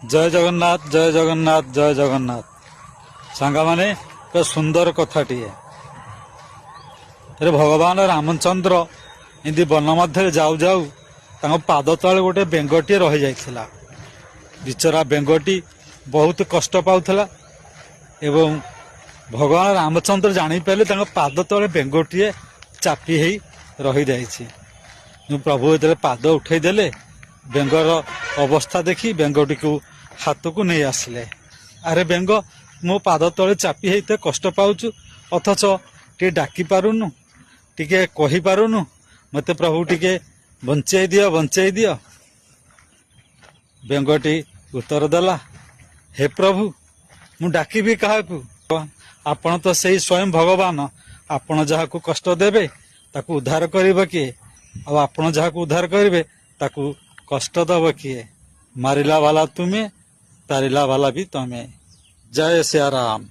जय जगन्नाथ जय जगन्नाथ जय जगन्नाथ सांगा माने तो सुंदर कथाटी भगवान रामचंद्र इndi वन मध्य जाऊ जाऊ तांको पाद तले गोटे बेंगटी रही जाइथिला। बिचरा बेंगटी बहुत कष्ट पाउथला एवं भगवान रामचंद्र जानी पारे तांको पाद तले बेंगटी चापी हेई रही जाइछि। प्रभु जो पाद उठे देले बेंगर अवस्था देखी बेंगटी को हाथ को नहीं आसिले। अरे बेंग मो पाद तले चापी हेते कष्ट पाउछु अथच टे डाकी पारुनु टिके कहि पारुनु मते प्रभु टिके बंचाई दियो। बेंगटी उत्तर देला हे प्रभु मु डाकी भी काहाकू आपण तो सही स्वयं भगवान आपण जहा को कष्ट देबे ताकू उद्धार करिबे किए आ आपण जहा को उद्धार करिबे ताकू कष्ट दब किए। मारिला वाला तुम्हें तारिला वाला भी तुम्हें। जय सिया राम।